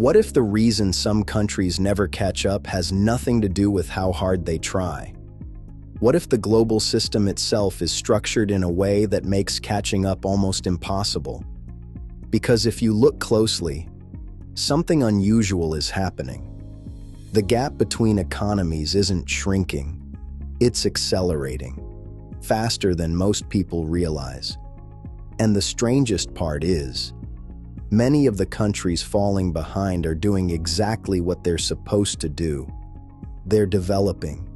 What if the reason some countries never catch up has nothing to do with how hard they try? What if the global system itself is structured in a way that makes catching up almost impossible? Because if you look closely, something unusual is happening. The gap between economies isn't shrinking, it's accelerating, faster than most people realize. And the strangest part is, many of the countries falling behind are doing exactly what they're supposed to do. They're developing,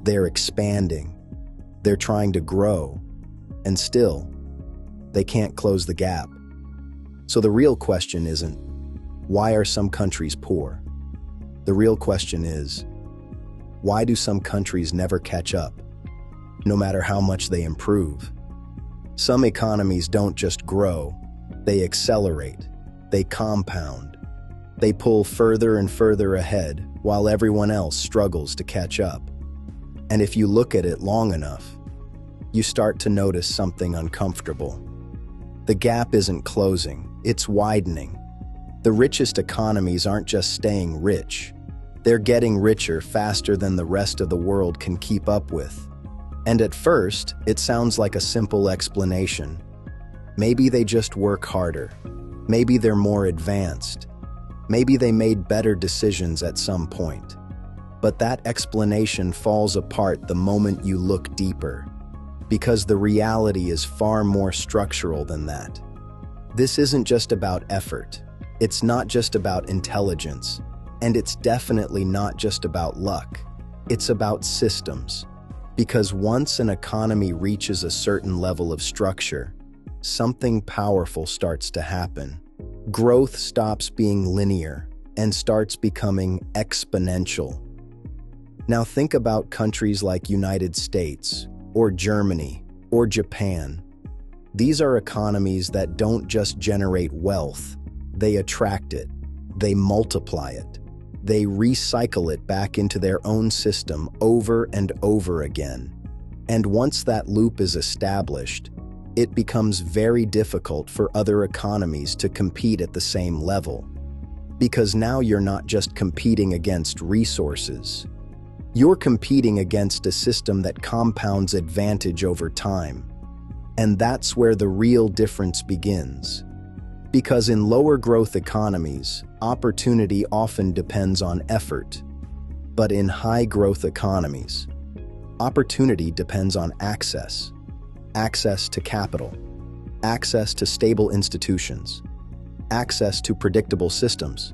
they're expanding, they're trying to grow, and still, they can't close the gap. So the real question isn't, why are some countries poor? The real question is, why do some countries never catch up, no matter how much they improve? Some economies don't just grow, they accelerate, they compound, they pull further and further ahead while everyone else struggles to catch up. And if you look at it long enough, you start to notice something uncomfortable. The gap isn't closing, it's widening. The richest economies aren't just staying rich, they're getting richer faster than the rest of the world can keep up with. And at first, it sounds like a simple explanation. Maybe they just work harder. Maybe they're more advanced. Maybe they made better decisions at some point. But that explanation falls apart the moment you look deeper, because the reality is far more structural than that. This isn't just about effort. It's not just about intelligence. And it's definitely not just about luck. It's about systems. Because once an economy reaches a certain level of structure, something powerful starts to happen. Growth stops being linear and starts becoming exponential. Now think about countries like United States, or Germany, or Japan. These are economies that don't just generate wealth, they attract it, they multiply it, they recycle it back into their own system over and over again. And once that loop is established, it becomes very difficult for other economies to compete at the same level. Because now you're not just competing against resources, you're competing against a system that compounds advantage over time. And that's where the real difference begins. Because in lower growth economies, opportunity often depends on effort. But in high growth economies, opportunity depends on access. Access to capital, access to stable institutions, access to predictable systems.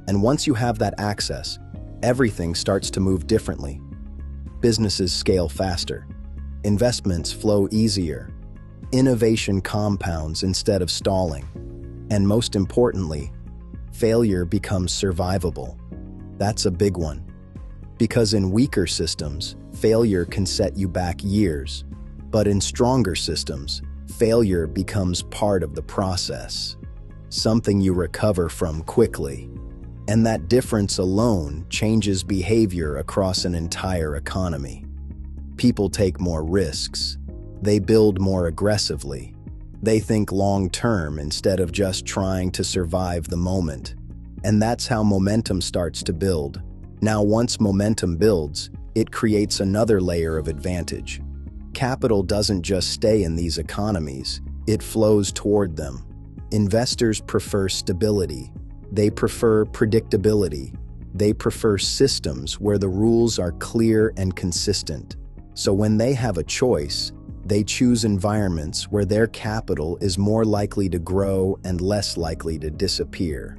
And once you have that access, everything starts to move differently. Businesses scale faster, investments flow easier, innovation compounds instead of stalling, and most importantly, failure becomes survivable. That's a big one. Because in weaker systems, failure can set you back years. But in stronger systems, failure becomes part of the process, something you recover from quickly. And that difference alone changes behavior across an entire economy. People take more risks. They build more aggressively. They think long-term instead of just trying to survive the moment. And that's how momentum starts to build. Now, once momentum builds, it creates another layer of advantage. Capital doesn't just stay in these economies, it flows toward them. Investors prefer stability. They prefer predictability. They prefer systems where the rules are clear and consistent. So when they have a choice, they choose environments where their capital is more likely to grow and less likely to disappear.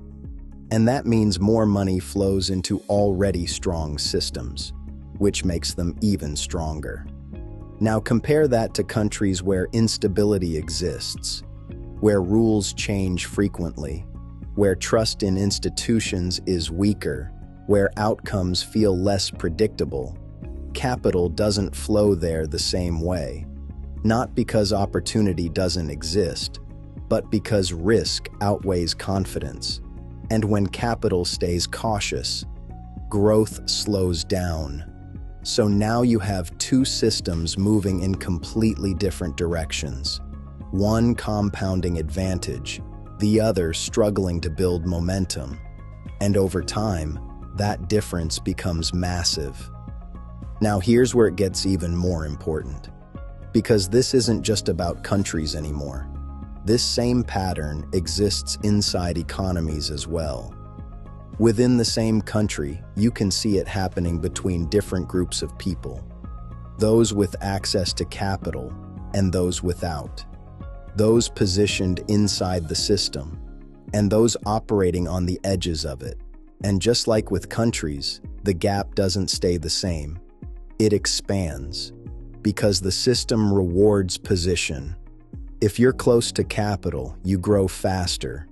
And that means more money flows into already strong systems, which makes them even stronger. Now compare that to countries where instability exists, where rules change frequently, where trust in institutions is weaker, where outcomes feel less predictable. Capital doesn't flow there the same way. Not because opportunity doesn't exist, but because risk outweighs confidence. And when capital stays cautious, growth slows down. So now you have two systems moving in completely different directions. One compounding advantage, the other struggling to build momentum. And over time, that difference becomes massive. Now here's where it gets even more important. Because this isn't just about countries anymore. This same pattern exists inside economies as well. Within the same country, you can see it happening between different groups of people. Those with access to capital and those without. Those positioned inside the system and those operating on the edges of it. And just like with countries, the gap doesn't stay the same. It expands because the system rewards position. If you're close to capital, you grow faster.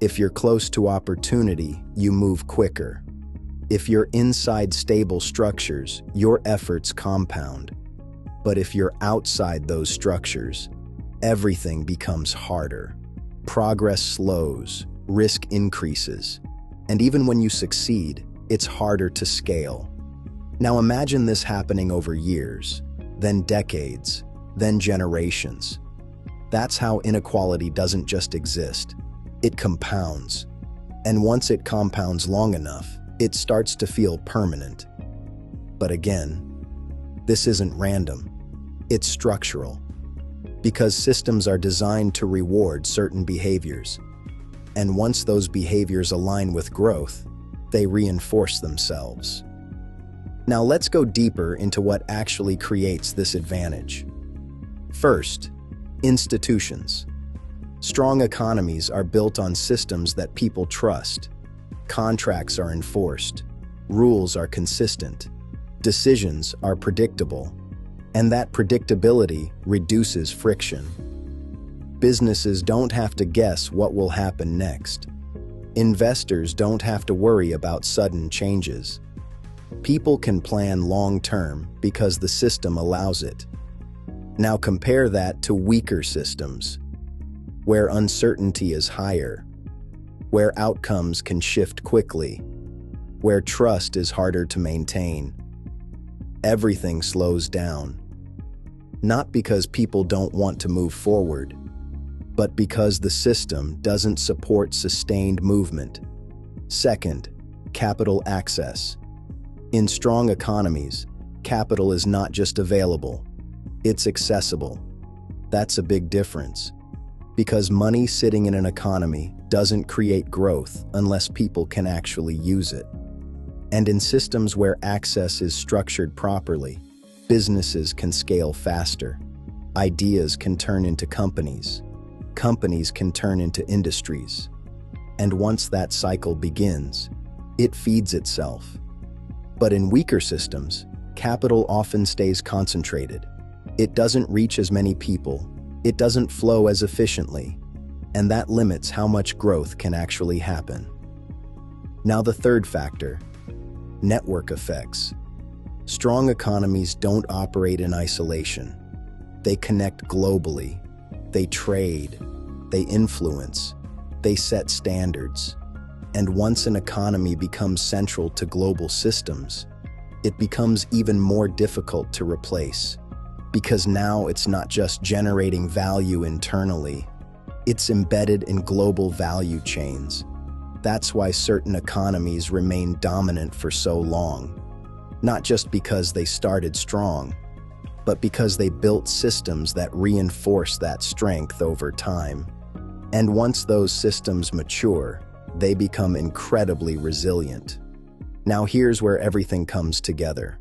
If you're close to opportunity, you move quicker. If you're inside stable structures, your efforts compound. But if you're outside those structures, everything becomes harder. Progress slows, risk increases, and even when you succeed, it's harder to scale. Now imagine this happening over years, then decades, then generations. That's how inequality doesn't just exist. It compounds. And once it compounds long enough, it starts to feel permanent. But again, this isn't random. It's structural. Because systems are designed to reward certain behaviors. And once those behaviors align with growth, they reinforce themselves. Now let's go deeper into what actually creates this advantage. First, institutions. Strong economies are built on systems that people trust. Contracts are enforced. Rules are consistent. Decisions are predictable. And that predictability reduces friction. Businesses don't have to guess what will happen next. Investors don't have to worry about sudden changes. People can plan long-term because the system allows it. Now compare that to weaker systems, where uncertainty is higher, where outcomes can shift quickly, where trust is harder to maintain. Everything slows down. Not because people don't want to move forward, but because the system doesn't support sustained movement. Second, capital access. In strong economies, capital is not just available, it's accessible. That's a big difference, because money sitting in an economy doesn't create growth unless people can actually use it. And in systems where access is structured properly, businesses can scale faster. Ideas can turn into companies. Companies can turn into industries. And once that cycle begins, it feeds itself. But in weaker systems, capital often stays concentrated. It doesn't reach as many people. It doesn't flow as efficiently. And that limits how much growth can actually happen. Now the third factor, network effects. Strong economies don't operate in isolation. They connect globally. They trade. They influence. They set standards. And once an economy becomes central to global systems, it becomes even more difficult to replace. Because now it's not just generating value internally, it's embedded in global value chains. That's why certain economies remain dominant for so long. Not just because they started strong, but because they built systems that reinforce that strength over time. And once those systems mature, they become incredibly resilient. Now here's where everything comes together.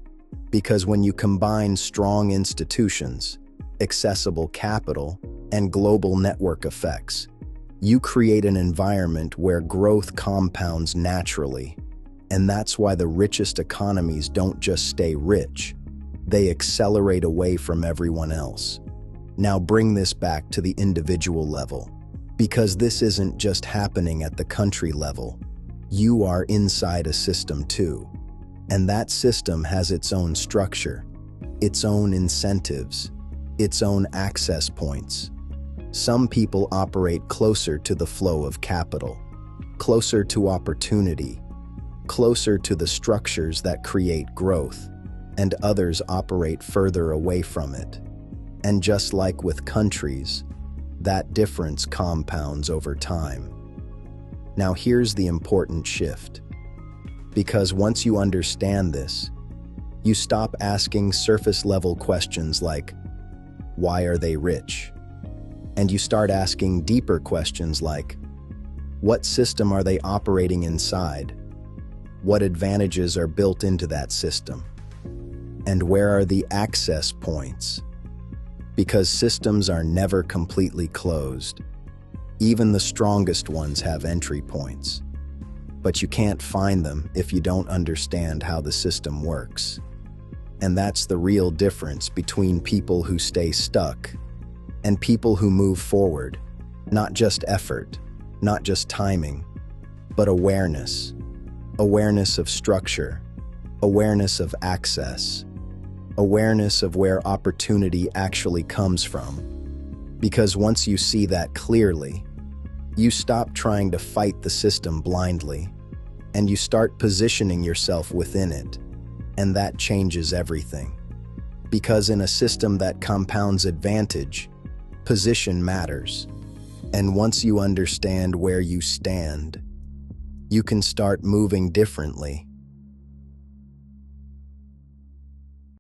Because when you combine strong institutions, accessible capital, and global network effects, you create an environment where growth compounds naturally. And that's why the richest economies don't just stay rich, they accelerate away from everyone else. Now bring this back to the individual level, because this isn't just happening at the country level. You are inside a system too. And that system has its own structure, its own incentives, its own access points. Some people operate closer to the flow of capital, closer to opportunity, closer to the structures that create growth, and others operate further away from it. And just like with countries, that difference compounds over time. Now here's the important shift. Because once you understand this, you stop asking surface-level questions like, why are they rich? And you start asking deeper questions like, what system are they operating inside? What advantages are built into that system? And where are the access points? Because systems are never completely closed. Even the strongest ones have entry points. But you can't find them if you don't understand how the system works. And that's the real difference between people who stay stuck and people who move forward. Not just effort, not just timing, but awareness. Awareness of structure, awareness of access, awareness of where opportunity actually comes from. Because once you see that clearly, you stop trying to fight the system blindly, and you start positioning yourself within it, and that changes everything. Because in a system that compounds advantage, position matters. And once you understand where you stand, you can start moving differently.